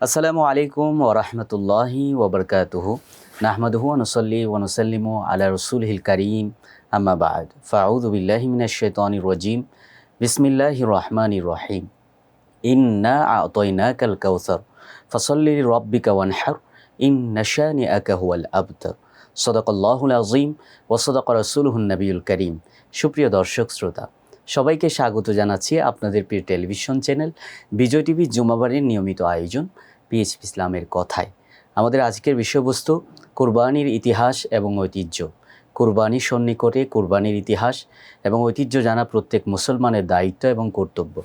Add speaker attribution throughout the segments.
Speaker 1: আসসালামু আলাইকুম ওয়া রাহমাতুল্লাহি ওয়া বারাকাতুহু নাহমাদুহু ওয়া নুসাল্লি ওয়া নুসাল্লিমু আলা রাসূলিহিল কারীম আম্মা বা'দ ফাআউযু বিল্লাহি মিনাশ শাইতানির রাজীম বিসমিল্লাহির রহমানির রহিম ইন্না আ'তাইনাকাল কাউসার ফাসাল্লি লিরাব্বিকা ওয়ানহার ইন্না শানিআকা হুয়াল আবতার সাদাকাল্লাহুল আযীম ওয়া সাদাকা রাসূলুহুন নবিয়ুল কারীম। সুপ্রিয় দর্শক শ্রোতা, সবাইকে স্বাগত জানাচ্ছি আপনাদের প্রিয় টেলিভিশন চ্যানেল বিজয় টিভি জুমাবারের নিয়মিত আয়োজন পিএইচপি ইসলামের কথায়। আমাদের আজকের বিষয়বস্তু কুরবানির ইতিহাস এবং ঐতিহ্য। কুরবানির সন্নিকটে কুরবানির ইতিহাস এবং ঐতিহ্য জানা প্রত্যেক মুসলমানের দায়িত্ব এবং কর্তব্য।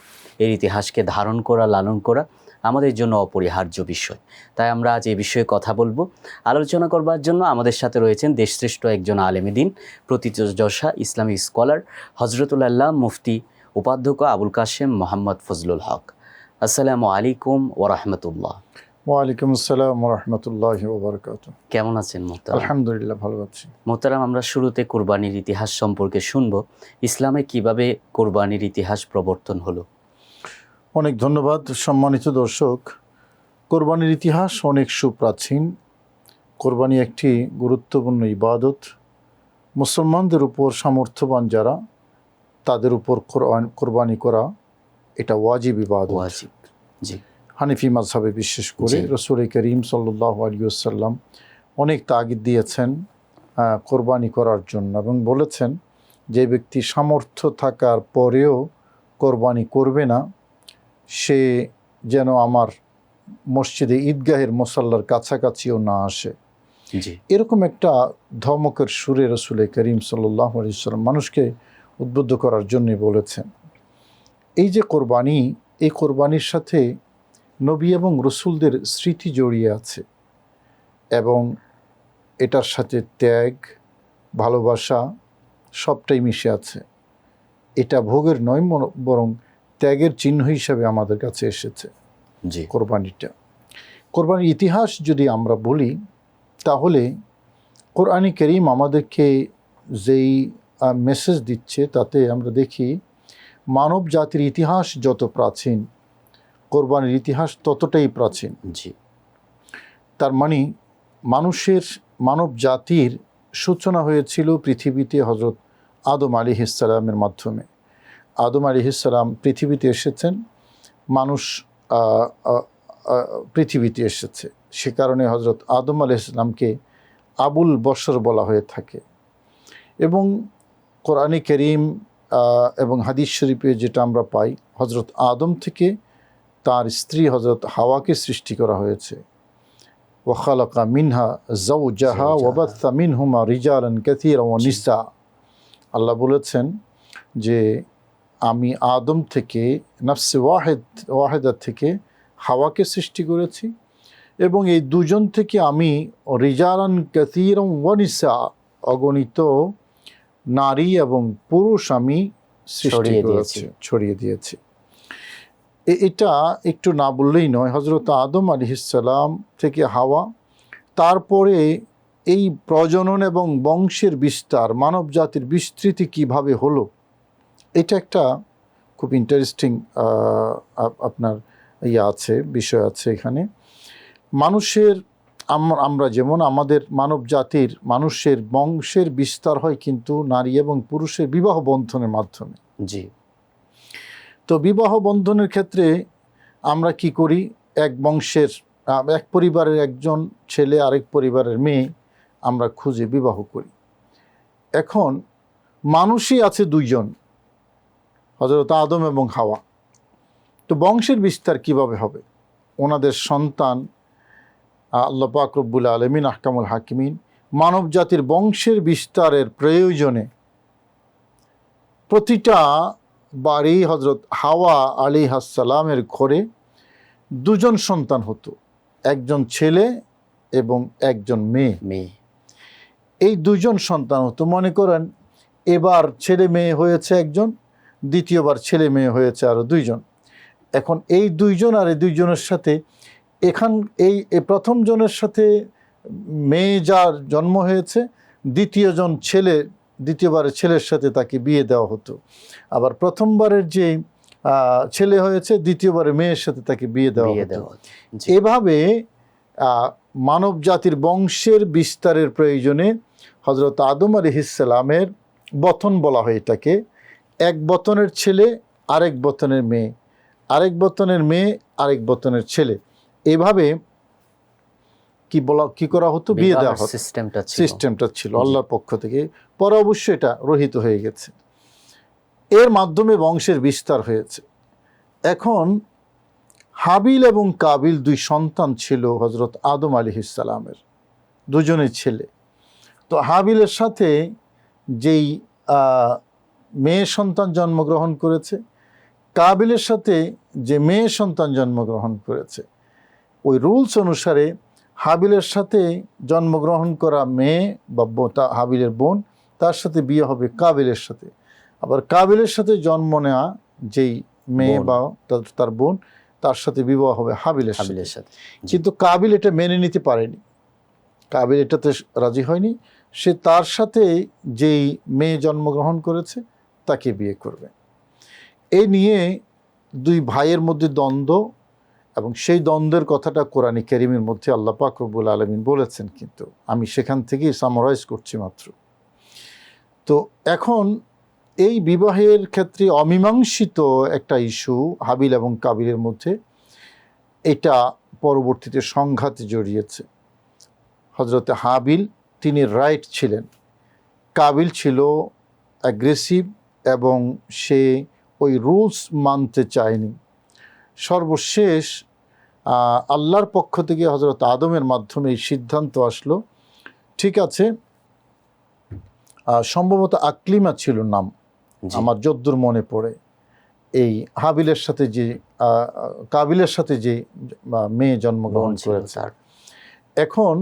Speaker 1: এর ইতিহাসকে ধারণ করা, লালন করা আমাদের জন্য অপরিহার্য বিষয়। তাই আমরা আজ এই বিষয়ে কথা বলবো। আলোচনা করবার জন্য আমাদের সাথে রয়েছেন দেশশ্রেষ্ঠ একজন আলেমে দ্বীন, প্রথিতযশা ইসলামিক স্কলার হযরতুল মুফতি উপাধ্যক্ষ আবুল কাশেম মোহাম্মদ ফজলুল হক। আসসালামু আলাইকুম ওয়া রাহমাতুল্লাহ।
Speaker 2: ওয়ালাইকুম আসসালাম ওয়া রাহমাতুল্লাহি ওয়া বারাকাতুহু।
Speaker 1: কেমন আছেন মোহতারাম?
Speaker 2: আলহামদুলিল্লাহ, ভালো আছি।
Speaker 1: মোহতারাম, আমরা শুরুতে কুরবানির ইতিহাস সম্পর্কে শুনব। ইসলামে কিভাবে কুরবানির ইতিহাস প্রবর্তন হলো?
Speaker 2: অনেক ধন্যবাদ সম্মানিত দর্শক। কোরবানির ইতিহাস অনেক সুপ্রাচীন। কোরবানি একটি গুরুত্বপূর্ণ ইবাদত। মুসলমানদের উপর সামর্থ্যবান যারা, তাদের উপর কোরবানি করা এটা ওয়াজিব ইবাদত।
Speaker 1: ওয়াজিব, জি।
Speaker 2: হানিফি মাযহাবে বিশেষ করে রাসূল করিম সাল্লাল্লাহু আলাইহি ওয়াসাল্লাম অনেক তাগিদ দিয়েছেন কোরবানি করার জন্য, এবং বলেছেন যে ব্যক্তি সামর্থ্য থাকার পরেও কোরবানি করবে না, সে যেন আমার মসজিদে ঈদগাহের মুসাল্লার কাছাকাছিও না আসে।
Speaker 1: জি।
Speaker 2: এরকম একটা ধমকের সুরে রাসূল করিম সাল্লাল্লাহু আলাইহি ওয়াসাল্লাম মানুষকে উদ্বুদ্ধ করার জন্যই বলেছেন। এই যে কোরবানি, এই কোরবানির সাথে নবী এবং রসুলদের স্মৃতি জড়িয়ে আছে, এবং এটার সাথে ত্যাগ, ভালোবাসা সবটাই মিশে আছে। এটা ভোগের নয়, বরং ত্যাগের চিহ্ন হিসাবে আমাদের কাছে এসেছে
Speaker 1: জি।
Speaker 2: কোরবানির ইতিহাস যদি আমরা বলি, তাহলে কোরআনে কারীম আমাদেরকে যেই মেসেজ দিচ্ছে তাতে আমরা দেখি মানব জাতির ইতিহাস যত প্রাচীন, কোরবানির ইতিহাস ততটাই প্রাচীন।
Speaker 1: জি।
Speaker 2: তার মানে মানব জাতির সূচনা হয়েছিল পৃথিবীতে হযরত আদম আলাইহিস সালামের মাধ্যমে। আদম আলাইহিস সালাম পৃথিবীতে এসেছেন, মানুষ পৃথিবীতে এসেছে, সে কারণে হযরত আদম আলাইহিস সালামকে আবুল বশর বলা হয়ে থাকে। এবং কোরআনে কারীম এবং হাদিস শরীফে যেটা আমরা পাই, হযরত আদম থেকে তার স্ত্রী হযরত হাওয়াকে সৃষ্টি করা হয়েছে। ওয়া খালাকা মিনহা যাওজাহা ওয়া বাথা মিনহুমা রিজালান কাসীরান ওয়া নিসা। আল্লাহ বলেছেন যে আমি আদম থেকে, নফসে ওয়াহিদা থেকে হাওয়াকে সৃষ্টি করেছি, এবং এই দুজন থেকে আমি রিজালান কাসীরান ওয়া নিসা, অগণিত নারী এবং পুরুষ আমি সৃষ্টি করেছি, ছড়িয়ে দিয়েছি। এটা একটু না বললেই নয়। হযরত আদম আলাইহিস সালাম থেকে হাওয়া, তারপরে এই প্রজনন এবং বংশের বিস্তার, মানব জাতির বিস্তৃতি কিভাবে হলো, এটা একটা খুব ইন্টারেস্টিং আপনার বিষয় আছে এখানে। আমরা যেমন আমাদের মানব জাতির মানুষের বংশের বিস্তার হয় কিন্তু নারী এবং পুরুষের বিবাহ বন্ধনের মাধ্যমে।
Speaker 1: জি।
Speaker 2: তো বিবাহ বন্ধনের ক্ষেত্রে আমরা কি করি, এক পরিবারের একজন ছেলে আরেক পরিবারের মেয়ে আমরা খুঁজে বিবাহ করি। এখন মানুষই আছে দুইজন, হযরত আদম এবং হাওয়া। তো বংশের বিস্তার কিভাবে হবে? ওনাদের সন্তান, আল্লাহ পাক রব্বুল আলামিন আহকামুল হাকিমিন মানব জাতির বংশের বিস্তারের প্রয়োজনে প্রতিটা বাড়ি হযরত হাওয়া আলাইহিস সালামের ঘরে দুজন সন্তান হতো, একজন ছেলে এবং একজন মেয়ে। এই দুজন সন্তান হতো। মনে করেন এবার ছেলে মেয়ে হয়েছে একজন, দ্বিতীয়বার ছেলে মেয়ে হয়েছে আরও দুইজন। এখন এই দুইজন আর এই দুইজনের সাথে এই প্রথম জনের সাথে মেয়ে যার জন্ম হয়েছে, দ্বিতীয়বারের ছেলের সাথে তাকে বিয়ে দেওয়া হতো। আবার প্রথমবারের যে ছেলে হয়েছে, দ্বিতীয়বারে মেয়ের সাথে তাকে বিয়ে দেওয়া
Speaker 1: বিয়ে
Speaker 2: হতো।
Speaker 1: দেওয়া। জি,
Speaker 2: এভাবে মানব জাতির বংশের বিস্তারের প্রয়োজনে হযরত আদম আলাইহিসসালামের বতন বলা হয় এটাকে। এক বতনের ছেলে, আরেক বতনের মেয়ে, আরেক বতনের মেয়ে, আরেক বতনের ছেলে, এভাবে কি করা হতো, বিয়ে দেওয়া হতো। সিস্টেমটা ছিল আল্লাহর পক্ষ থেকে। পরে অবশ্য এটা রহিত হয়ে গেছে। এর মাধ্যমে বংশের বিস্তার হয়েছে। এখন হাবিল এবং কাবিল দুই সন্তান ছিল হযরত আদম আলাইহিসসালামের, দুজনের ছেলে। তো হাবিলের সাথে যেই মেয়ে সন্তান জন্মগ্রহণ করেছে, কাবিলের সাথে যে মেয়ে সন্তান জন্মগ্রহণ করেছে, ওই রুলস অনুসারে হাবিলের সাথে জন্মগ্রহণ করা মেয়ে বা হাবিলের বোন, তার সাথে বিয়ে হবে কাবিলের সাথে। আবার কাবিলের সাথে জন্ম নেওয়া যেই মেয়ে বা তার বোন, তার সাথে বিবাহ হবে হাবিলের সাথে। কিন্তু কাবিল এটা মেনে নিতে পারেনি, কাবিল এটাতে রাজি হয়নি। সে তার সাথে যেই মেয়ে জন্মগ্রহণ করেছে তাকে বিয়ে করবে। এই নিয়ে দুই ভাইয়ের মধ্যে দ্বন্দ্ব, এবং সেই দ্বন্দ্বের কথাটা কোরআনে কারীমের মধ্যে আল্লাহ পাক রব্বুল আলামিন বলেছেন, কিন্তু আমি সেখান থেকেই সামারাইজ করছি মাত্র। তো এখন এই বিবাহের ক্ষেত্রে অমীমাংসিত একটা ইস্যু হাবিল এবং কাবিলের মধ্যে, এটা পরবর্তীতে সংঘাতে জড়িয়েছে। হযরতে হাবিল তিনি রাইট ছিলেন, কাবিল ছিল অ্যাগ্রেসিভ এবং সে ওই রুলস মানতে চায়নি। সর্বশেষ আল্লাহর পক্ষ থেকে হযরত আদমের মাধ্যমে এই সিদ্ধান্ত আসলো, ঠিক আছে, সম্ভবত আকলিমা ছিল নাম, আমার যদ্দূর মনে পড়ে, এই হাবিলের সাথে যে কাবিলের সাথে যে মেয়ে জন্মগ্রহণ করেছে। এখন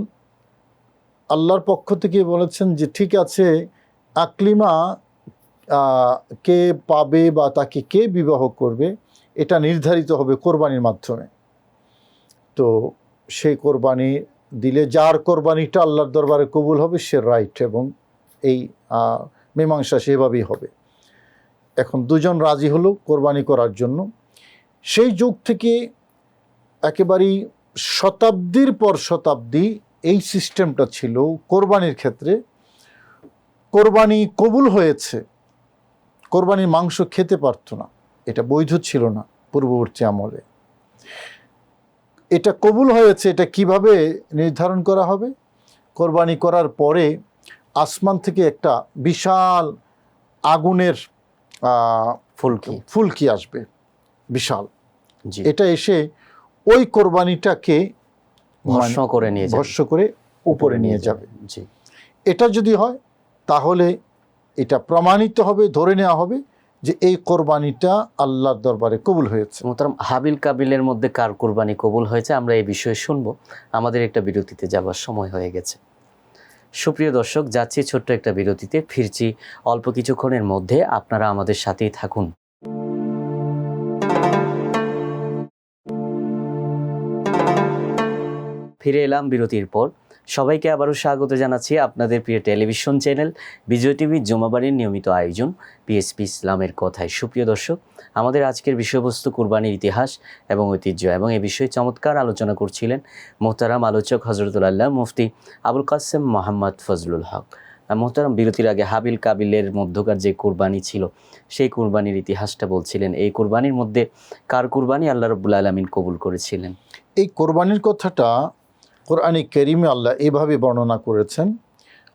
Speaker 2: আল্লাহর পক্ষ থেকে বলেছেন যে ঠিক আছে, আকলিমা কে পাবে বা তাকে কে বিবাহ করবে এটা নির্ধারিত হবে কোরবানির মাধ্যমে। তো সেই কোরবানি দিলে যার কোরবানিটা আল্লাহর দরবারে কবুল হবে সে রাইট, এবং এই মীমাংসা সেভাবেই হবে। এখন দুজন রাজি হলো কোরবানি করার জন্য। সেই যুগ থেকে একেবারেই শতাব্দীর পর শতাব্দী এই সিস্টেমটা ছিল কোরবানির ক্ষেত্রে। কোরবানি কবুল হয়েছে, কোরবানির মাংস খেতে পারতো না, এটা বৈধ ছিল না পূর্ববর্তী আমলে। এটা কবুল হয়েছে, এটা কিভাবে নির্ধারণ করা হবে? কোরবানি করার পরে আসমান থেকে একটা বিশাল আগুনের ফুলকি আসবে, বিশাল। এটা এসে ওই কোরবানিটাকে ভস্ম করে উপরে নিয়ে যাবে। এটা যদি হয় তাহলে এটা প্রমাণিত হবে, ধরে নেওয়া হবে যে এই কোরবানিটা আল্লাহর দরবারে কবুল হয়েছে।
Speaker 1: মোহতারাম, হাবিল কাবিলের মধ্যে কার কোরবানি কবুল হয়েছে আমরা এই বিষয়ে শুনবো। আমাদের একটা বিরতিতে যাবার সময় হয়ে গেছে। সুপ্রিয় দর্শক, যাচ্ছি ছোট্ট একটা বিরতিতে, ফিরছি অল্প কিছুক্ষণের মধ্যে, আপনারা আমাদের সাথেই থাকুন। ফিরে এলাম বিরতির পর। সবাইকে আবারও স্বাগত জানাচ্ছি আপনাদের প্রিয় টেলিভিশন চ্যানেল বিজয় টিভি জুমাবাড়ির নিয়মিত আয়োজন পিএসপি ইসলামের কথায়। সুপ্রিয় দর্শক, আমাদের আজকের বিষয়বস্তু কুরবানির ইতিহাস এবং ঐতিহ্য, এবং এ বিষয়ে চমৎকার আলোচনা করছিলেন মোহতারাম আলোচক হযরতুল আল্লাহ মুফতি আবুল কাসেম মোহাম্মদ ফজলুল হক। মোহতারাম, বিরতির আগে হাবিল কাবিলের মধ্যকার যে কুরবানি ছিল সেই কুরবানির ইতিহাসটা বলছিলেন। এই কুরবানির মধ্যে কার কুরবানি আল্লাহ রাব্বুল আলামিন কবুল করেছিলেন?
Speaker 2: এই কোরবানির কথাটা কোরআনে কারীমে আল্লাহ এভাবে বর্ণনা করেছেন,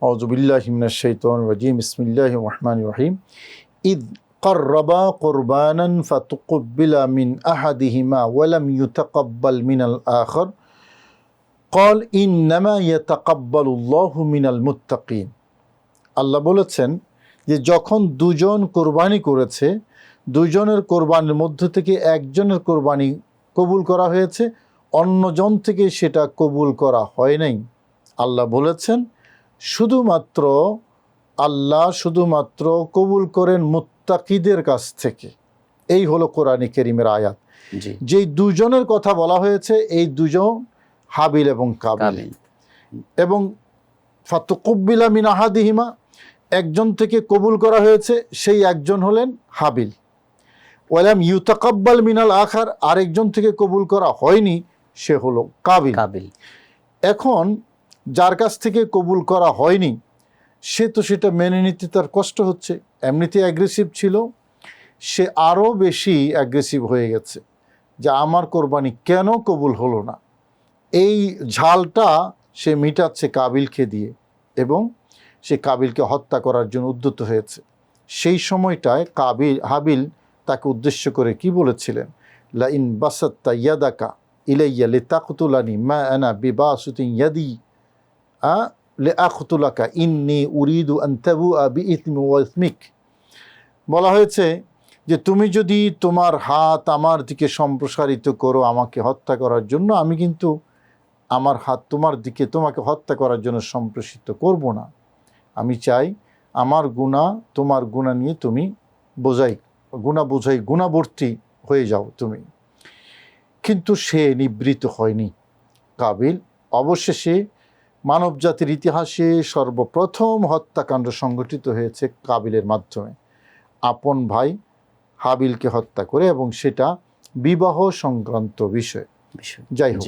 Speaker 2: আউযু বিল্লাহি মিনাশ শাইতানির রাজিম, বিসমিল্লাহির রহমানির রহিম। ইদ قربا قربانا فتقبل من أحدهما ولم يتقبل من الآخر قال إنما يتقبل الله من المتقين। আল্লাহ বলেছেন যে যখন দুজন কোরবানি করেছে, দুজনের কোরবানির মধ্য থেকে একজনের কোরবানি কবুল করা হয়েছে, অন্যজন থেকে সেটা কবুল করা হয় নাই। আল্লাহ বলেছেন আল্লাহ শুধুমাত্র কবুল করেন মুত্তাকিদের কাছ থেকে। এই হলো কোরআনে কারীমের আয়াত। যেই দুজনের কথা বলা হয়েছে এই দুজন হাবিল এবং কাবিল, এবং ফাতুকুব্বিলা মিন আহাদিহিমা, একজন থেকে কবুল করা হয়েছে, সেই একজন হলেন হাবিল। ওয়ালাম ইউতাকাব্বাল মিনাল আখার, আরেকজন থেকে কবুল করা হয়নি, সে হলো কাবিল।
Speaker 1: কাবিল।
Speaker 2: এখন যার কাছ থেকে কবুল করা হয়নি সে তো সেটা মেনে নিতে তার কষ্ট হচ্ছে, এমনিতে অ্যাগ্রেসিভ ছিল, সে আরও বেশি অ্যাগ্রেসিভ হয়ে গেছে যে আমার কোরবানি কেন কবুল হলো না। এই ঝালটা সে মিটাচ্ছে কাবিলকে দিয়ে, এবং সে কাবিলকে হত্যা করার জন্য উদ্যত হয়েছে। সেই সময়টায় হাবিল তাকে উদ্দেশ্য করে কি বলেছিলেন, লা ইন বাসাত্তা ইয়াদাকা ইলাইয়া লিতাকতুলানি মা আনা বিবাসুতিন ইয়াদি লিআকতুলাকা ইন্নী উরিদু আন তাবুআ বিইথমি ওয়া ইথমিক। বলা হয়েছে যে তুমি যদি তোমার হাত আমার দিকে সম্প্রসারিত করো আমাকে হত্যা করার জন্য, আমি কিন্তু আমার হাত তোমার দিকে তোমাকে হত্যা করার জন্য সম্প্রসারিত করব না। আমি চাই আমার গুনাহ তোমার গুনাহ নিয়ে তুমি গুণাবর্তী হয়ে যাও তুমি। কিন্তু সে নিবৃত্ত হয়নি কাবিল। অবশেষে মানবজাতির ইতিহাসে সর্বপ্রথম হত্যাকাণ্ড সংঘটিত হয়েছে কাবিলের মাধ্যমে, আপন ভাই হাবিলকে হত্যা করে, এবং সেটা বিবাহ সংক্রান্ত বিষয়। যাই হোক,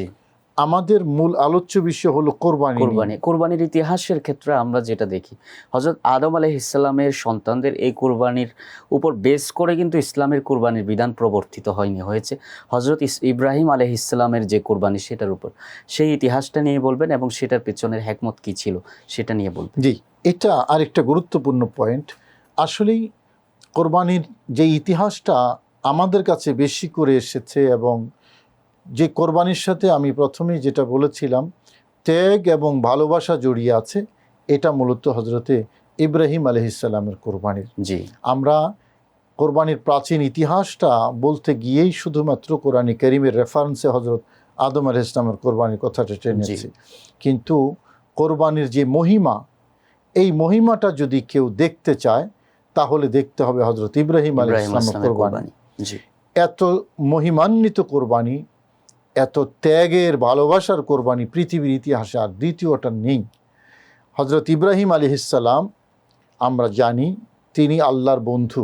Speaker 2: আমাদের মূল আলোচ্য বিষয় হলো কোরবানি।
Speaker 1: কোরবানির ইতিহাসের ক্ষেত্রে আমরা যেটা দেখি, হযরত আদম আলাইহিস সালামের সন্তানদের এই কোরবানির উপর বেস করে কিন্তু ইসলামের কোরবানির বিধান প্রবর্তিত হয়েছে হযরত ইব্রাহিম আলাইহিস সালামের যে কোরবানি সেটার উপর। সেই ইতিহাসটা নিয়ে বলবেন এবং সেটার পেছনের হিকমত কী ছিল সেটা নিয়ে বলবেন।
Speaker 2: জি, এটা আরেকটা গুরুত্বপূর্ণ পয়েন্ট। আসলেই কোরবানির যে ইতিহাসটা আমাদের কাছে বেশি করে এসেছে, এবং যে কোরবানির সাথে আমি প্রথমেই যেটা বলেছিলাম ত্যাগ এবং ভালোবাসা জড়িয়ে আছে, এটা মূলত হজরতে ইব্রাহিম আলাইহিস সালামের কোরবানির।
Speaker 1: জি,
Speaker 2: আমরা কোরবানির প্রাচীন ইতিহাসটা বলতে গিয়েই শুধুমাত্র কোরআনে কারীমের রেফারেন্সে হজরত আদম আলাইহিস সালামের কোরবানির কথাটা টেনেছি, কিন্তু কোরবানির যে মহিমা, এই মহিমাটা যদি কেউ দেখতে চায় তাহলে দেখতে হবে হজরত ইব্রাহিম আলাইহিস সালামের কোরবানি। এত মহিমান্বিত কোরবানি, এত ত্যাগের ভালোবাসার কোরবানি পৃথিবীর ইতিহাসে আর দ্বিতীয়টা নেই। হজরত ইব্রাহিম আলাইহিস সালাম আমরা জানি তিনি আল্লাহর বন্ধু।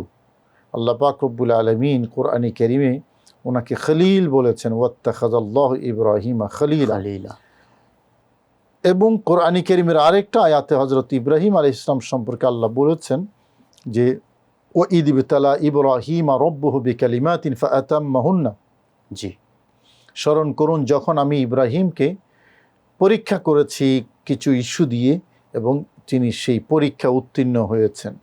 Speaker 2: আল্লাহ পাক রব্বুল আলামিন কোরআনে কারীমে ওনাকে খলিল বলেছেন, ওয়াত্তাখাযাল্লাহু ইব্রাহিমা খলিলা। এবং কোরআনে কারীমের আরেকটা আয়াতে হজরত ইব্রাহিম আলাইহিস সালাম সম্পর্কে আল্লাহ বলেছেন যে ওয়াইদ ইবতালা ইব্রাহিমা রব্বুহু বিকালিমাতিন ফাআতাম্মাহুন্না। জি, স্মরণ করুন যখন আমি ইব্রাহিমকে পরীক্ষা করেছি কিছু ইস্যু দিয়ে, এবং তিনি সেই পরীক্ষা উত্তীর্ণ হয়েছেন।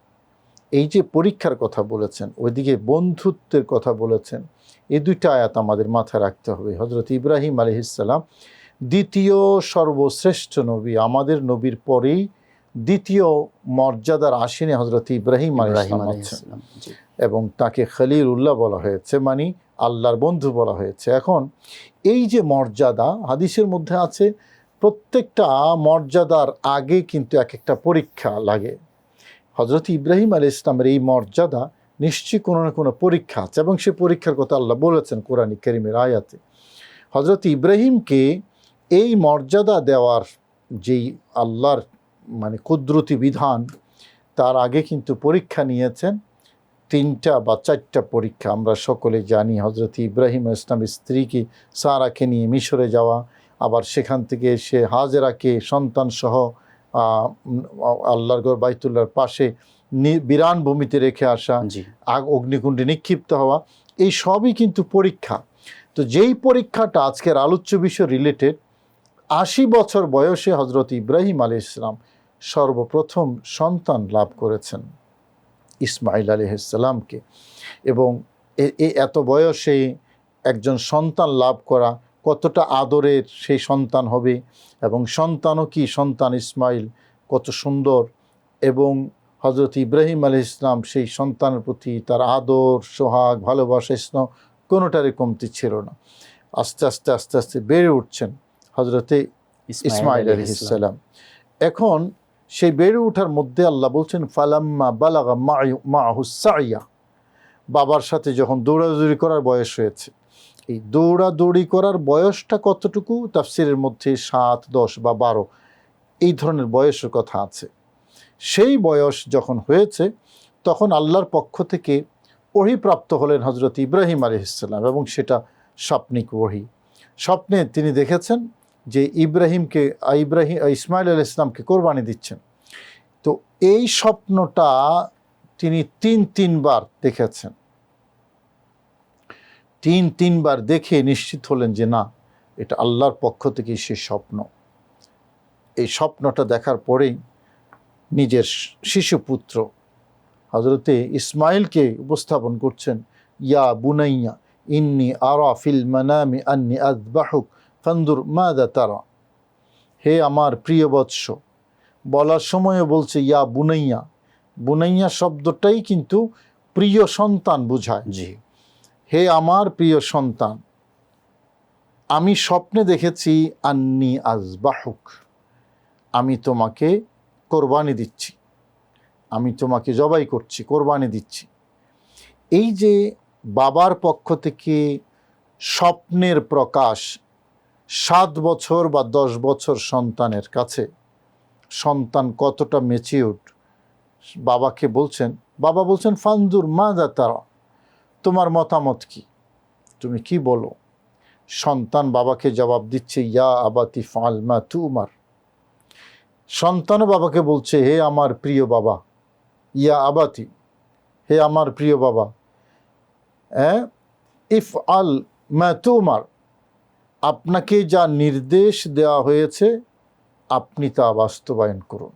Speaker 2: এই যে পরীক্ষার কথা বলেছেন, ওইদিকে বন্ধুত্বের কথা বলেছেন, এই দুইটা আয়াত আমাদের মাথায় রাখতে হবে। হজরত ইব্রাহিম আলাইহিস সালাম দ্বিতীয় সর্বশ্রেষ্ঠ নবী, আমাদের নবীর পরেই দ্বিতীয় মর্যাদার আসীনে হজরত ইব্রাহিম আলাইহিস সালাম আছেন, এবং তাকে খলিলুল্লাহ বলা হয়েছে, মানে আল্লাহর বন্ধু বলা হয়েছে। এখন এই যে মর্যাদা, হাদিসের মধ্যে আছে প্রত্যেকটা মর্যাদার আগে কিন্তু এক একটা পরীক্ষা লাগে। হজরত ইব্রাহিম আলাইহিস সালামের এই মর্যাদা নিশ্চয়ই কোনো না কোনো পরীক্ষা আছে, এবং সে পরীক্ষার কথা আল্লাহ বলেছেন কোরআন কারীমের আয়াতে। হজরত ইব্রাহিমকে এই মর্যাদা দেওয়ার যেই আল্লাহর মানে কুদরতি বিধান, তার আগে কিন্তু পরীক্ষা নিয়েছেন 3টা বা 4টা পরীক্ষা। আমরা সকলে জানি হজরত ইব্রাহিম ইসলামের স্ত্রীকে সারাকে নিয়ে মিশরে যাওয়া, আবার সেখান থেকে এসে হাজেরাকে সন্তান সহ আল্লাহর ঘর বাইতুল্লাহর পাশে বিরান ভূমিতে রেখে আসা, অগ্নিকুণ্ডে নিক্ষিপ্ত হওয়া, এই সবই কিন্তু পরীক্ষা। তো যেই পরীক্ষাটা আজকের আলোচ্য বিষয় রিলেটেড, 80 বছর বয়সে হজরত ইব্রাহিম আলাইহিস সালাম সর্বপ্রথম সন্তান লাভ করেছেন, ইসমাইল আলাইহিস সালামকে। এবং এত বয়সে একজন সন্তান লাভ করা কতটা আদরের সেই সন্তান হবে, এবং সন্তানও কি সন্তান ইসমাইল কত সুন্দর, এবং হজরত ইব্রাহিম আলাইহিস সালাম সেই সন্তানের প্রতি তার আদর, সোহাগ, ভালোবাসা, স্নেহ কোনোটারই কমতি ছিল না। আস্তে আস্তে আস্তে আস্তে বেড়ে উঠছেন হজরতে ইসমাইল আলাইহিস সালাম। এখন সেই বেড়ে ওঠার মধ্যে আল্লাহ বলছেন ফালাম্মা বালাগা মাহুস সাইয়া, বাবার সাথে যখন দৌড়াদৌড়ি করার বয়স হয়েছে। এই দৌড়াদৌড়ি করার বয়সটা কতটুকু, তাফসিরের মধ্যে 7, 10 বা 12 এই ধরনের বয়সের কথা আছে। সেই বয়স যখন হয়েছে তখন আল্লাহর পক্ষ থেকে ওহী প্রাপ্ত হলেন হজরত ইব্রাহিম আলাইহিসসালাম, এবং সেটা স্বপ্নিক ওহী। স্বপ্নে তিনি দেখেছেন যে ইসমাইল আলাইহিস সালামকে কোরবানি দিচ্ছেন। তো এই স্বপ্নটা তিনি তিনবার দেখেছেন। তিনবার দেখে নিশ্চিত হলেন যে না, এটা আল্লাহর পক্ষ থেকে সেই স্বপ্ন। এই স্বপ্নটা দেখার পরেই নিজের শিশুপুত্র হযরতে ইসমাইলকে উপস্থাপন করছেন, ইয়া বুনাইয়া ইন্নী আরা ফিল মানামি আন্নী আযবাহুক ফানদুর মাযা তারা। হে আমার প্রিয় বৎস, বলার সময়ও বলছে ইয়া বুনাইয়া। বুনাইয়া শব্দটাই কিন্তু প্রিয় সন্তান বোঝায়।
Speaker 1: জি।
Speaker 2: হে আমার প্রিয় সন্তান, আমি স্বপ্নে দেখেছি আন্নী আযবাহুক, আমি তোমাকে কোরবানি দিচ্ছি, আমি তোমাকে জবাই করছি, কোরবানি দিচ্ছি। এই যে বাবার পক্ষ থেকে স্বপ্নের প্রকাশ 7 বছর বা 10 বছর সন্তানের কাছে, সন্তান কতটা ম্যাচিউরড, বাবাকে বলছেন, বাবা বলছেন ফানজুর মাযা তারা, তোমার মতামত কি, তুমি কি বলো। সন্তান বাবাকে জবাব দিচ্ছে ইয়া আবাতি ফাল মা তুমার। সন্তানও বাবাকে বলছে হে আমার প্রিয় বাবা, ইয়া আবাতি, হে আমার প্রিয় বাবা, ইফ আল মা তুমার, আপনাকে যা নির্দেশ দেওয়া হয়েছে আপনি তা বাস্তবায়ন করুন।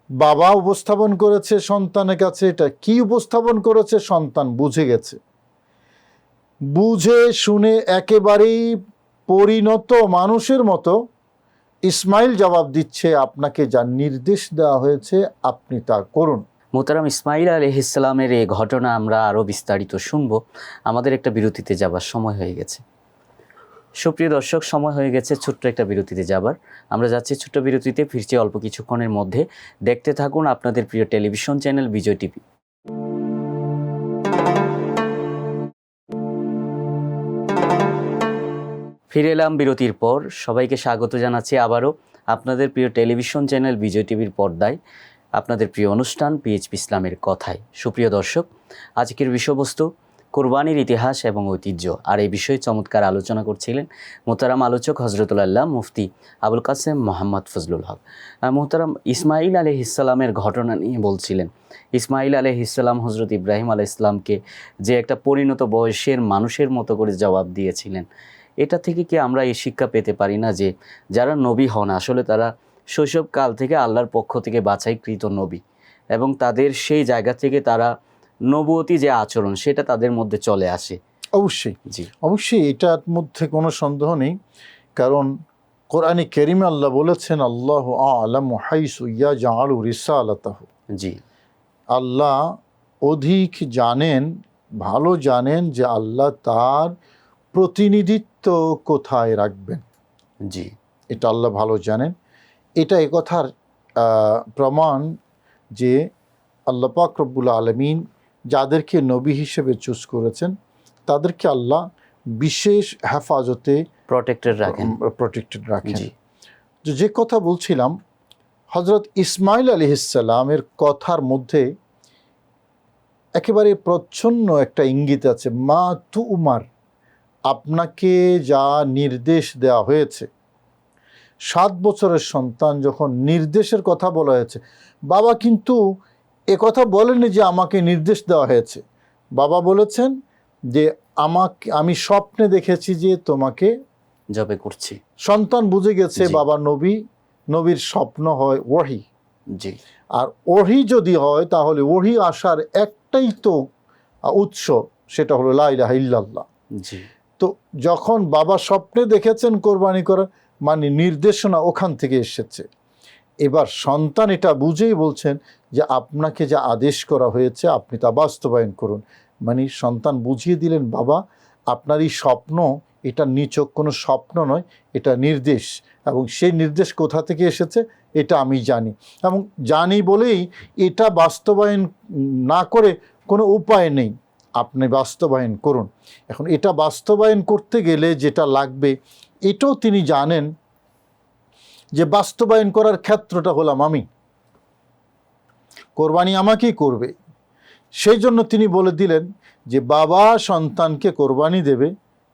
Speaker 2: বাবা উপস্থাপন করেছে সন্তানের কাছে, এটা কি উপস্থাপন করেছে সন্তান বুঝে গেছে। বুঝে শুনে একেবারেই পরিণত মানুষের মতো ইসমাইল জবাব দিচ্ছে, আপনাকে যা নির্দেশ দেওয়া হয়েছে আপনি তা করুন।
Speaker 1: মোহতারাম ইসমাইল আলাইহিসসালামের এই ঘটনা আমরা আরও বিস্তারিত শুনব। আমাদের একটা বিরতিতে যাবার সময় হয়ে গেছে। সুপ্রিয় দর্শক, সময় হয়ে গেছে ছোট্ট একটা বিরতিতে যাবার। আমরা যাচ্ছি ছোট্ট বিরতিতে, ফিরছি অল্প কিছুক্ষণের মধ্যে। দেখতে থাকুন আপনাদের প্রিয় টেলিভিশন চ্যানেল বিজয় টিভি। ফিরে এলাম বিরতির পর। সবাইকে স্বাগত জানাচ্ছি আবারও আপনাদের প্রিয় টেলিভিশন চ্যানেল বিজয় টিভির পর্দায়, আপনাদের প্রিয় অনুষ্ঠান পিএইচপি ইসলামের কথায়। সুপ্রিয় দর্শক, আজকের বিষয়বস্তু কোরবানির ইতিহাস এবং ঐতিহ্য। আর এই বিষয়ে চমৎকার আলোচনা করছিলেন মোহতারাম আলোচক হজরতুল্লাহ মুফতি আবুল কাসেম মোহাম্মদ ফজলুল হক। মোহতারাম ইসমাইল আলাইহিসসালামের ঘটনা নিয়ে বলছিলেন। ইসমাইল আলাইহিসসালাম হজরত ইব্রাহিম আলাইহিসসালামকে যে একটা পরিণত বয়সের মানুষের মতো করে জবাব দিয়েছিলেন, এটা থেকে কি আমরা এই শিক্ষা পেতে পারি না যে যারা নবী হন আসলে তারা শৈশবকাল থেকে আল্লাহর পক্ষ থেকে বাছাইকৃত নবী, এবং তাদের সেই জায়গা থেকে তারা নবুয়তি যে আচরণ সেটা তাদের মধ্যে চলে আসে?
Speaker 2: অবশ্যই,
Speaker 1: জি
Speaker 2: অবশ্যই, এটার মধ্যে কোনো সন্দেহ নেই। কারণ কোরআনে কারিমে আল্লাহ বলেছেন, আল্লাহু আ'লামু হাইসু ইয়াজআলু রিসালাতাহু।
Speaker 1: জি
Speaker 2: আল্লাহ অধিক জানেন, ভালো জানেন যে আল্লাহ তার প্রতিনিধিত্ব কোথায় রাখবেন।
Speaker 1: জি
Speaker 2: এটা আল্লাহ ভালো জানেন। এটা একথার প্রমাণ যে আল্লাহ পাক রব্বুল আলামিন যাদেরকে নবী হিসেবে চুজ করেছেন তাদেরকে আল্লাহ বিশেষ হেফাজতে
Speaker 1: প্রটেক্টেড রাখেন।
Speaker 2: রাখেন। যে কথা বলছিলাম, হজরত ইসমাইল আলাইহিসসালামের কথার মধ্যে একেবারে প্রচ্ছন্ন একটা ইঙ্গিত আছে, মা তু উমার, আপনাকে যা নির্দেশ দেওয়া হয়েছে। 7 বছরের সন্তান যখন নির্দেশের কথা বলা হয়েছে, বাবা কিন্তু কথা বলেনি যে আমাকে নির্দেশ দেওয়া হয়েছে। বাবা বলেছেন যে আমি স্বপ্নে দেখেছি যে তোমাকে
Speaker 1: জবে করছি।
Speaker 2: সন্তান বুঝে গেছে
Speaker 1: জি।
Speaker 2: বাবা নবী, নবীর স্বপ্ন হয় ওহী।
Speaker 1: জি
Speaker 2: আর ওহী যদি হয় তাহলে ওহী আসার একটাই তো উৎস, সেটা হলো লা ইলাহা ইল্লাল্লাহ।
Speaker 1: জি
Speaker 2: তো যখন বাবা স্বপ্নে দেখেছেন কোরবানি করা, মানে নির্দেশনা ওখান থেকে এসেছে। এবার সন্তান এটা বুঝেই বলছেন যে আপনাকে যা আদেশ করা হয়েছে আপনি তা বাস্তবায়ন করুন। মানে সন্তান বুঝিয়ে দিলেন, বাবা আপনার এই স্বপ্ন এটা নিছক কোনো স্বপ্ন নয়, এটা নির্দেশ, এবং সেই নির্দেশ কোথা থেকে এসেছে এটা আমি জানি, এবং জানি বলেই এটা বাস্তবায়ন না করে কোনো উপায় নেই, আপনি বাস্তবায়ন করুন। এখন এটা বাস্তবায়ন করতে গেলে যেটা লাগবে এটাও তিনি জানেন যে বাস্তবায়ন করার ক্ষেত্রটা হলাম আমি, কোরবানি আমাকেই করবে। সেই জন্য তিনি বলে দিলেন যে বাবা সন্তানকে কোরবানি দেবে,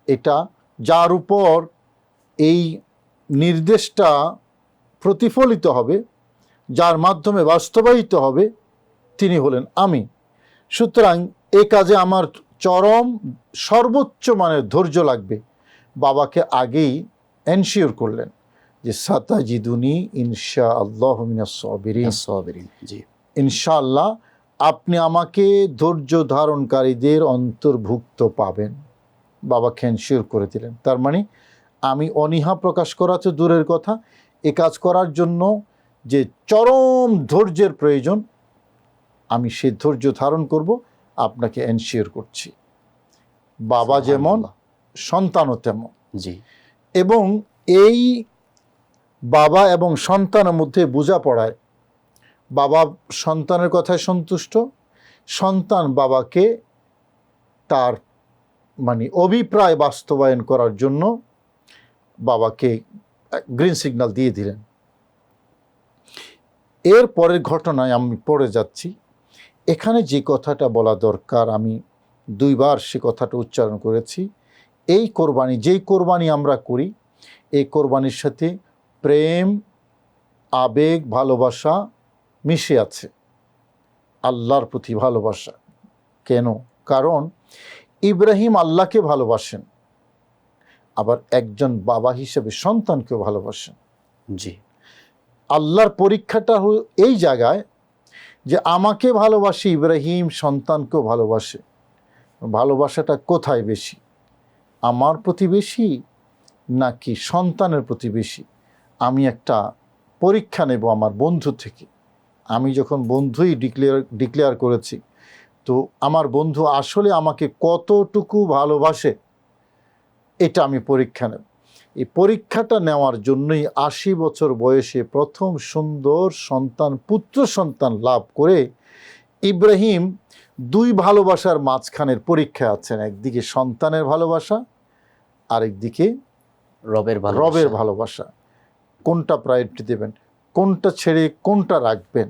Speaker 2: এটা যার উপর এই নির্দেশটা প্রতিফলিত হবে, যার মাধ্যমে বাস্তবায়িত হবে, তিনি হলেন আমি। সুতরাং এ কাজে আমার চরম সর্বোচ্চ মানের ধৈর্য লাগবে। বাবাকে আগেই এনশিওর করলেন যে সাতাজিদুনি ইনশা আল্লাহ মিনাস সাবিরিন,
Speaker 1: জি,
Speaker 2: ইনশাআল্লাহ আপনি আমাকে ধৈর্য ধারণকারীদের অন্তর্ভুক্ত পাবেন। বাবাকে এনশিওর করে দিলেন। তার মানে আমি অনীহা প্রকাশ করা তো দূরের কথা, এ কাজ করার জন্য যে চরম ধৈর্যের প্রয়োজন, আমি সেই ধৈর্য ধারণ করব, আপনাকে এনশিওর করছি। বাবা যেমন সন্তানও তেমন।
Speaker 1: জি,
Speaker 2: এবং এই বাবা এবং সন্তানের মধ্যে বোঝাপড়ায় বাবা সন্তানের কথায় সন্তুষ্ট, সন্তান বাবাকে তার মানে অভিপ্রায় বাস্তবায়ন করার জন্য বাবাকে গ্রিন সিগন্যাল দিয়ে দিলেন। এর পরের ঘটনায় আমি পড়ে যাচ্ছি। এখানে যে কথাটা বলা দরকার, আমি দুইবার সে কথাটা উচ্চারণ করেছি। এই কোরবানি, যেই কোরবানি আমরা করি, এই কোরবানির সাথে প্রেম, আবেগ, ভালোবাসা মিশে আছে, আল্লাহর প্রতি ভালোবাসা। কেন? কারণ ইব্রাহিম আল্লাহকে ভালোবাসেন, আবার একজন বাবা হিসেবে সন্তানকেও ভালোবাসেন।
Speaker 1: জি,
Speaker 2: আল্লাহর পরীক্ষাটা এই জায়গায় যে আমাকে ভালোবাসে ইব্রাহিম, সন্তানকেও ভালোবাসে। ভালোবাসাটা কোথায় বেশি? আমার প্রতি বেশি নাকি সন্তানের প্রতি বেশি? আমি একটা পরীক্ষা নেব আমার বন্ধু থেকে। আমি যখন বন্ধুই ডিক্লেয়ার করেছি, তো আমার বন্ধু আসলে আমাকে কতটুকু ভালোবাসে এটা আমি পরীক্ষা নেব। এই পরীক্ষাটা নেওয়ার জন্যই 80 বছর বয়সে প্রথম সুন্দর সন্তান, পুত্র সন্তান লাভ করে ইব্রাহিম দুই ভালোবাসার মাঝখানের আছেন। একদিকে সন্তানের ভালোবাসা, আরেকদিকে রবের ভালোবাসা। কোনটা প্রায়োরিটি দেবেন, কোনটা ছেড়ে কোনটা রাখবেন?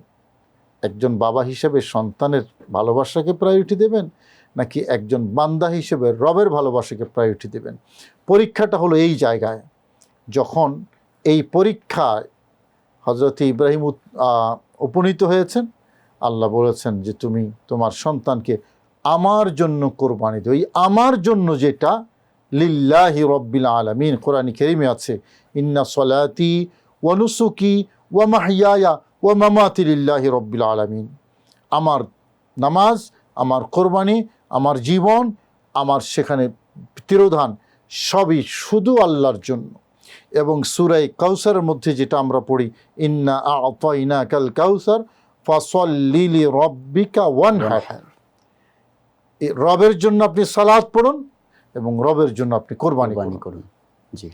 Speaker 2: একজন বাবা হিসেবে সন্তানের ভালোবাসাকে প্রায়োরিটি দেবেন, নাকি একজন বান্দা হিসেবে রবের ভালোবাসাকে প্রায়োরিটি দেবেন? পরীক্ষাটা হলো এই জায়গায়। যখন এই পরীক্ষায় হযরত ইব্রাহিম উপনীত হয়েছেন, আল্লাহ বলেছেন যে তুমি তোমার সন্তানকে আমার জন্য কোরবানি দাও। এই আমার জন্য যেটা লিল্লাহি রব্বিল আলামিন, কোরআন কারীমে আছে, ইন্না সলাতি ওয়া নুসুকি ওয়া মাহইয়ায়া ওয়া মামাতি লিল্লাহি রব্বিল আলামিন। আমার নামাজ, আমার কোরবানি, আমার জীবন, আমার সেখানে তিরোধান সবই শুধু আল্লাহর জন্য। এবং সূরা কাউসারের মধ্যে যেটা আমরা পড়ি, ইন্না আ'তাইনাকাল কাউসার ফাসাল্লি লিরাব্বিকা ওয়ানহার, রবের জন্য আপনি সালাত পড়ুন এবং রবের জন্য আপনি কোরবানি করুন।
Speaker 1: জি,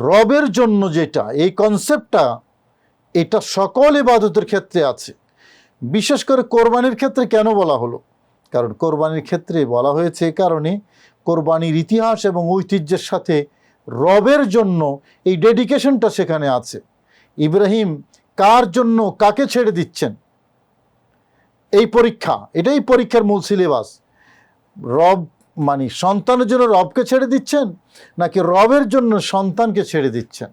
Speaker 2: রবের জন্য যেটা, এই কনসেপ্টটা, এটা সকল ইবাদতের ক্ষেত্রে আছে। বিশেষ করে কোরবানির ক্ষেত্রে কেন বলা হলো? কারণ কোরবানির ক্ষেত্রে বলা হয়েছে এই কারণে, কোরবানির ইতিহাস এবং ঐতিহ্যের সাথে রবের জন্য এই ডেডিকেশনটা সেখানে আছে। ইব্রাহিম কার জন্য কাকে ছেড়ে দিচ্ছেন? এই পরীক্ষা, এটাই পরীক্ষার মূল সিলেবাস। রব মানে সন্তানের জন্য রবকে ছেড়ে দিচ্ছেন, নাকি রবের জন্য সন্তানকে ছেড়ে দিচ্ছেন?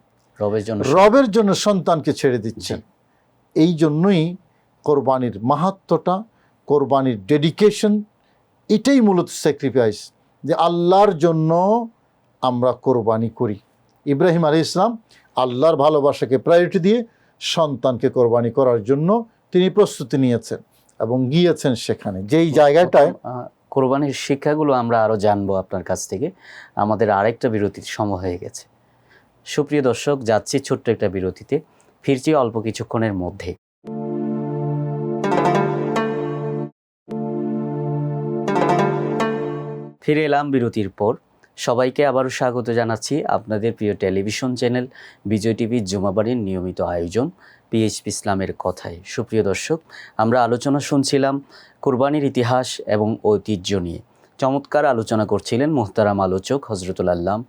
Speaker 2: রবের জন্য সন্তানকে ছেড়ে দিচ্ছেন। এই জন্যই কোরবানির মাহাত্ম্যটা, কোরবানির ডেডিকেশন, এটাই মূলত স্যাক্রিফাইস, যে আল্লাহর জন্য আমরা কোরবানি করি। ইব্রাহিম আলাইহিস সালাম আল্লাহর ভালোবাসাকে প্রায়োরিটি দিয়ে সন্তানকে কোরবানি করার জন্য তিনি প্রস্তুতি নিয়েছেন এবং গিয়েছেন সেখানে, যেই জায়গাটায়।
Speaker 1: কোরবানির শিক্ষাগুলো আমরা আরও জানবো আপনার কাছ থেকে। আমাদের আরেকটা বিরতির সময় হয়ে গেছে। সুপ্রিয় দর্শক, যাচ্ছি ছোট্ট একটা বিরতিতে, ফিরছি অল্প কিছুক্ষণের মধ্যে। ফিরে এলাম বিরতির পর। সবাইকে আবারও স্বাগত জানাচ্ছি আপনাদের প্রিয় টেলিভিশন চ্যানেল বিজয় টিভি জুমাবাড়ির নিয়মিত আয়োজন পিএইচপি ইসলামের কথায়। সুপ্রিয় দর্শক, আমরা আলোচনা শুনছিলাম কুরবানির ইতিহাস এবং ঐতিহ্য নিয়ে। চমৎকার আলোচনা করছিলেন মুহতারাম আলোচক হজরতুল আল্লাম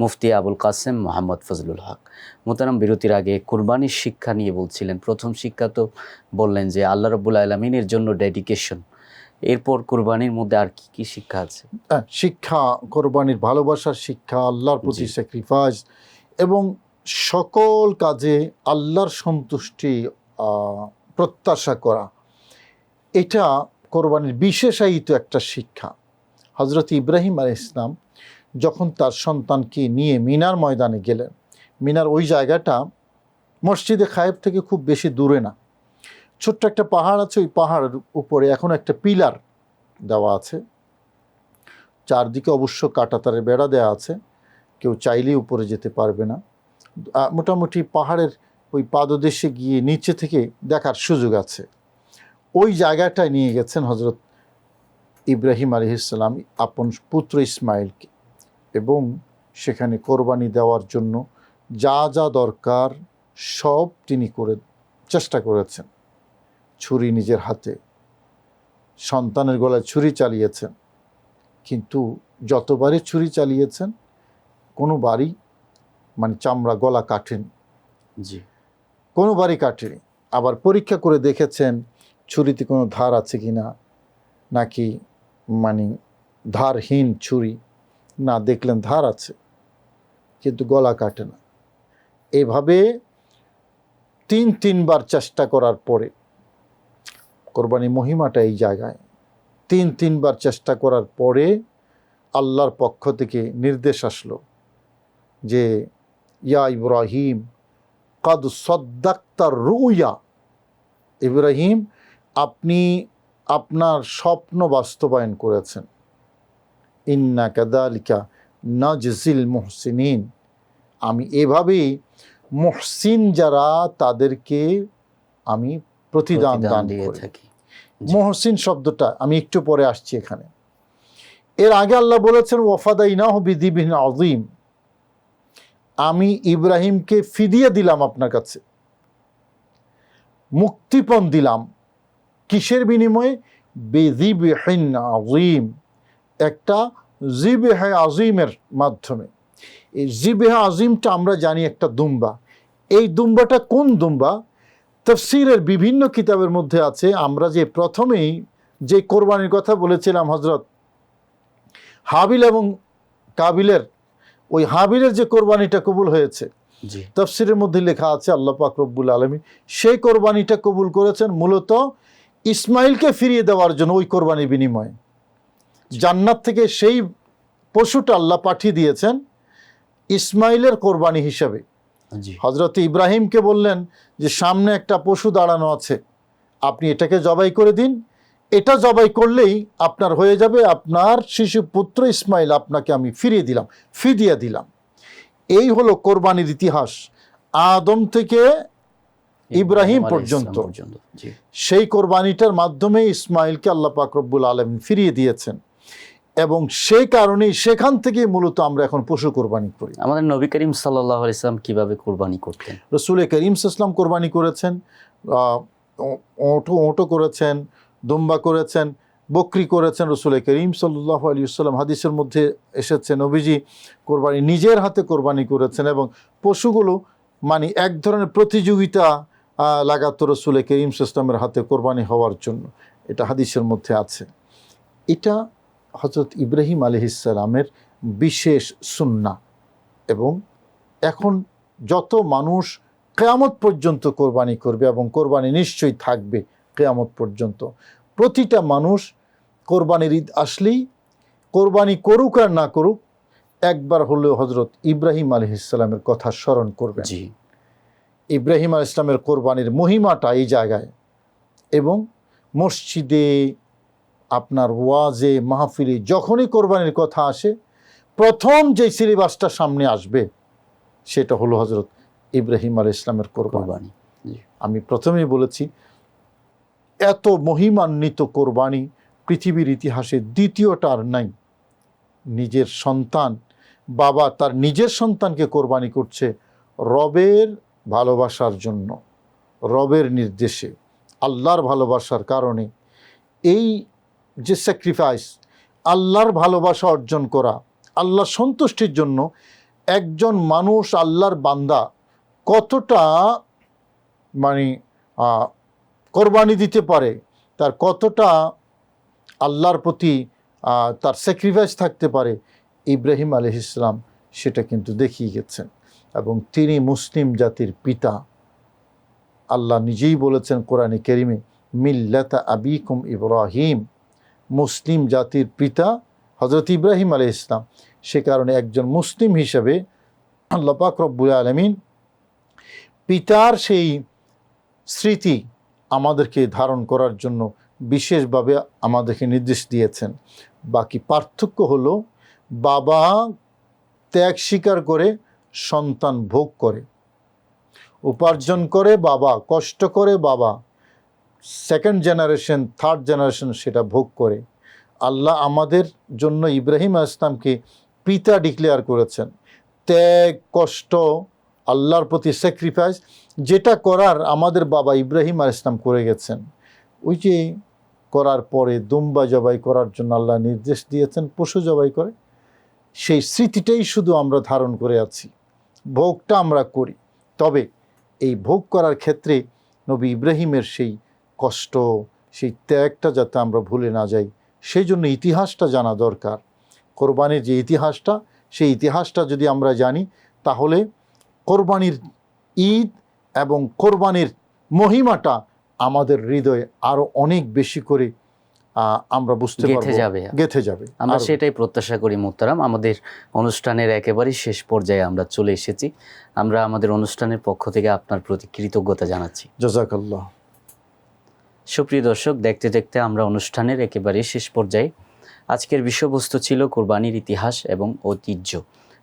Speaker 1: মুফতি আবুল কাসেম মোহাম্মদ ফজলুল হক। মুহতারাম, বিরতির আগে কুরবানির শিক্ষা নিয়ে বলছিলেন। প্রথম শিক্ষা তো বললেন যে আল্লাহ রাব্বুল আলামিনের জন্য ডেডিকেশন, এরপর কোরবানির মধ্যে আর কি কি শিক্ষা আছে?
Speaker 2: শিক্ষা, কোরবানির ভালোবাসার শিক্ষা, আল্লাহর প্রতি
Speaker 1: জি।
Speaker 2: স্যাক্রিফাইস এবং সকল কাজে আল্লাহর সন্তুষ্টি প্রত্যাশা করা, এটা কোরবানির বিশেষায়িত একটা শিক্ষা। হজরত ইব্রাহিম আলাইহিস সালাম যখন তার সন্তানকে নিয়ে মিনার ময়দানে গেলেন, মিনার ওই জায়গাটা মসজিদে খায়েব থেকে খুব বেশি দূরে না, ছোট্ট একটা পাহাড় আছে, ওই পাহাড়ের উপরে এখন একটা পিলার দেওয়া আছে, চারদিকে অবশ্য কাঁটাতারের বেড়া দেওয়া আছে, কেউ চাইলেই উপরে যেতে পারবে না। মোটামুটি পাহাড়ের ওই পাদদেশে গিয়ে নিচে থেকে দেখার সুযোগ আছে। ওই জায়গাটায় নিয়ে গেছেন হজরত ইব্রাহিম আলাইহিস সালাম আপন পুত্র ইসমাইলকে, এবং সেখানে কোরবানি দেওয়ার জন্য যা যা দরকার সব তিনি চেষ্টা করেছেন। ছুরি নিজের হাতে, সন্তানের গলায় ছুরি চালিয়েছেন, কিন্তু যতবারই ছুরি চালিয়েছেন কোনোবারই চামড়া গলা কাটেনি,
Speaker 1: জি,
Speaker 2: কোনোবারই কাটেনি। আবার পরীক্ষা করে দেখেছেন ছুরিতে কোনো ধার আছে কি না, নাকি ধারহীন ছুরি, না দেখলেন ধার আছে কিন্তু গলা কাটে না। এভাবে তিনবার চেষ্টা করার পরে, কোরবানি মহিমাটা এই জায়গায়, তিনবার চেষ্টা করার পরে আল্লাহর পক্ষ থেকে নির্দেশ আসলো যে ইয়া ইব্রাহিম কাদ সদ্দাক্তার রুয়া, ইব্রাহিম আপনি আপনার স্বপ্ন বাস্তবায়ন করেছেন। ইন্না কাযালিকা নাজজিল মুহসিনিন, আমি এভাবেই মুহসিন যারা তাদেরকে আমি প্রতিদান দান
Speaker 1: দিয়ে
Speaker 2: করি।
Speaker 1: থাকি।
Speaker 2: মুহসিন শব্দটা আমি একটু পরে আসছি এখানে। এর আগে আল্লাহ বলেছেন ওয়াফাদাইনাহু বিযিবহিন আযীম, আমি ইব্রাহিমকে ফিদিয়ে দিলাম, আপনার কাছে মুক্তিপণ দিলাম। কিসের বিনিময়ে? বিযিবহিন আযীম, একটা জিবহে আযীমের মাধ্যমে। এই জিবহে আযীমটা আমরা জানি একটা দুম্বা। এই দুম্বাটা কোন দুম্বা? তাফসীরের বিভিন্ন কিতাবের মধ্যে আছে। আমরা যে প্রথমেই যে কোরবানির কথা বলেছিলাম হজরত হাবিল এবং কাবিলের, ওই হাবিলের যে কোরবানিটা কবুল হয়েছে, তাফসীরের মধ্যে লেখা আছে আল্লাহ পাক রব্বুল আলামিন সেই কোরবানিটা কবুল করেছেন মূলত ইসমাইলকে ফিরিয়ে দেওয়ার জন্য। ওই কোরবানির বিনিময়ে জান্নাত থেকে সেই পশুটা আল্লাহ পাঠিয়ে দিয়েছেন ইসমাইলের কোরবানি হিসাবে। হজরত ইব্রাহিমকে বললেন যে সামনে একটা পশু দাঁড়ানো আছে, আপনি এটাকে জবাই করে দিন, এটা জবাই করলেই আপনার হয়ে যাবে, আপনার শিশু পুত্র ইসমাইল আপনাকে আমি ফিরিয়ে দিলাম, ফিদিয়া দিলাম। এই হলো কোরবানির ইতিহাস, আদম থেকে ইব্রাহিম পর্যন্ত। সেই কোরবানিটার মাধ্যমে ইসমাইলকে আল্লাহ পাক রব্বুল আলামিন ফিরিয়ে দিয়েছেন, এবং সেই কারণেই সেখান থেকে মূলত আমরা এখন পশু কোরবানি করি।
Speaker 1: আমাদের নবী করিম সাল্লাল্লাহু আলাইহি ওয়াসাল্লাম কিভাবে কোরবানি করতেন?
Speaker 2: রাসূল করিম সাল্লাল্লাহু আলাইহি ওয়াসাল্লাম কোরবানি করেছেন, ওঁটো করেছেন, দুম্বা করেছেন, বকরি করেছেন। রাসূল করিম সাল্লাল্লাহু আলাইহি ওয়াসাল্লাম হাদিসের মধ্যে এসেছে নবীজি কোরবানি নিজের হাতে কোরবানি করেছেন, এবং পশুগুলো এক ধরনের প্রতিযোগিতা লাগাতো রাসূল করিম সাল্লাল্লাহু আলাইহি ওয়াসাল্লামের হাতে কোরবানি হওয়ার জন্য। এটা হাদিসের মধ্যে আছে। এটা হযরত ইব্রাহিম আলাইহিস সালামের বিশেষ সুন্নাহ, এবং এখন যত মানুষ কিয়ামত পর্যন্ত কোরবানি করবে, এবং কোরবানি নিশ্চয়ই থাকবে কিয়ামত পর্যন্ত, প্রতিটা মানুষ কোরবানির ঈদ আসলেই কোরবানি করুক আর না করুক একবার হলেও হযরত ইব্রাহিম আলাইহিস সালামের কথা স্মরণ করবে। ইব্রাহিম আলাইহিস সালামের কোরবানির মহিমাটা এই জায়গায়, এবং মসজিদে আপনার ওয়াজে মাহফিলে যখনই কোরবানির কথা আসে প্রথম যে সিলেবাসটা সামনে আসবে সেটা হলো হযরত ইব্রাহিম আলাইহিস সালামের কোরবানি। আমি প্রথমেই বলেছি এত মহিমান্বিত কোরবানি পৃথিবীর ইতিহাসে দ্বিতীয়টা আর নাই। নিজের সন্তান, বাবা তার নিজের সন্তানকে কোরবানি করছে রবের ভালোবাসার জন্য, রবের নির্দেশে, আল্লাহর ভালোবাসার কারণে। এই যে স্যাক্রিফাইস, আল্লাহর ভালোবাসা অর্জন করা, আল্লাহর সন্তুষ্টির জন্য একজন মানুষ, আল্লাহর বান্দা কতটা কোরবানি দিতে পারে, তার কতটা আল্লাহর প্রতি তার স্যাক্রিফাইস থাকতে পারে, ইব্রাহিম আলাইহিস সালাম সেটা কিন্তু দেখিয়ে গেছেন। এবং তিনি মুসলিম জাতির পিতা। আল্লাহ নিজেই বলেছেন কোরআনে কারিমে, মিল্লাতা আবিকুম ইব্রাহিম, মুসলিম জাতির পিতা হযরত ইব্রাহিম আলাইহিস সালাম। সে কারণে একজন মুসলিম হিসেবে আল্লাহ পাক রব্বুল আলামিন পিতার সেই স্মৃতি আমাদেরকে ধারণ করার জন্য বিশেষভাবে আমাদেরকে নির্দেশ দিয়েছেন। বাকি পার্থক্য হলো, বাবা ত্যাগ স্বীকার করে, সন্তান ভোগ করে, উপার্জন করে বাবা, কষ্ট করে বাবা, সেকেন্ড জেনারেশন থার্ড জেনারেশন সেটা ভোগ করে। আল্লাহ আমাদের জন্য ইব্রাহিম আলাইহিস সালামকে পিতা ডিক্লেয়ার করেছেন। ত্যাগ, কষ্ট, আল্লাহর প্রতি স্যাক্রিফাইস যেটা করার আমাদের বাবা ইব্রাহিম আলাইহিস সালাম করে গেছেন। ওই যে করার পরে দুম্বা জবাই করার জন্য আল্লাহ নির্দেশ দিয়েছেন, পশু জবাই করে, সেই স্মৃতিটাই শুধু আমরা ধারণ করে আছি, ভোগটা আমরা করি। তবে এই ভোগ করার ক্ষেত্রে নবী ইব্রাহিমের সেই কষ্ট, সেই ত্যাগটা যাতে আমরা ভুলে না যাই, সেই জন্য ইতিহাসটা জানা দরকার। কোরবানির যে ইতিহাসটা, সেই ইতিহাসটা যদি আমরা জানি, তাহলে কোরবানির ঈদ এবং কোরবানির মহিমাটা আমাদের হৃদয়ে আরও অনেক বেশি করে আমরা বুঝতে পারবো, গেঁথে যাবে।
Speaker 1: আমরা সেটাই প্রত্যাশা করি মুহতারাম। আমাদের অনুষ্ঠানের একেবারে শেষ পর্যায়ে আমরা চলে এসেছি। আমরা আমাদের অনুষ্ঠানের পক্ষ থেকে আপনার প্রতি কৃতজ্ঞতা জানাচ্ছি।
Speaker 2: জাযাকাল্লাহ।
Speaker 1: সুপ্রিয় দর্শক, দেখতে দেখতে আমরা অনুষ্ঠানের একেবারে শেষ পর্যায়ে। আজকের বিষয়বস্তু ছিল কোরবানির ইতিহাস এবং ঐতিহ্য।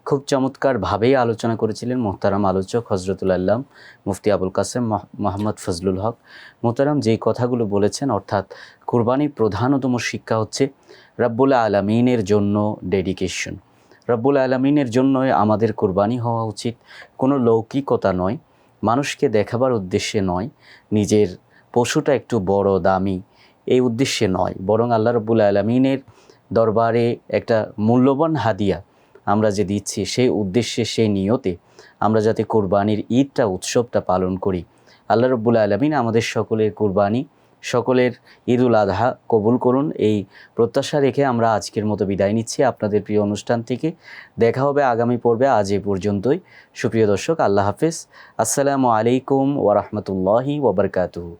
Speaker 1: খুব চমৎকারভাবেই আলোচনা করেছিলেন মোহতারাম আলোচক হজরতুল আল্লাম মুফতি আবুল কাসেম মোহাম্মদ ফজলুল হক। মোহতারাম যেই কথাগুলো বলেছেন, অর্থাৎ কোরবানির প্রধানতম শিক্ষা হচ্ছে রব্বুল আলামিনের জন্য ডেডিকেশন। রব্বুল আলামিনের জন্যই আমাদের কোরবানি হওয়া উচিত। কোনো লৌকিকতা নয়, মানুষকে দেখাবার উদ্দেশ্যে নয়, নিজের পশুটা একটু বড় দামি এই উদ্দেশ্যে নয়, বরং আল্লাহ রব্বুল আলামিনের দরবারে একটা মূল্যবান হাদিয়া আমরা যে দিচ্ছি, সেই উদ্দেশ্যে, সেই নিয়তে আমরা যাতে কোরবানির ঈদটা, উৎসবটা পালন করি। আল্লাহ রব্বুল আলামিন আমাদের সকলের কোরবানি, সকলের ঈদুল আজহা কবুল করুন, এই প্রত্যাশা রেখে আমরা আজকের মতো বিদায় নিচ্ছি আপনাদের প্রিয় অনুষ্ঠান থেকে। দেখা হবে আগামী পর্বে। আজ এ পর্যন্তই। সুপ্রিয় দর্শক, আল্লাহ হাফেজ। আসসালামু আলাইকুম ওয়া রাহমাতুল্লাহি ওয়া বারাকাতুহু।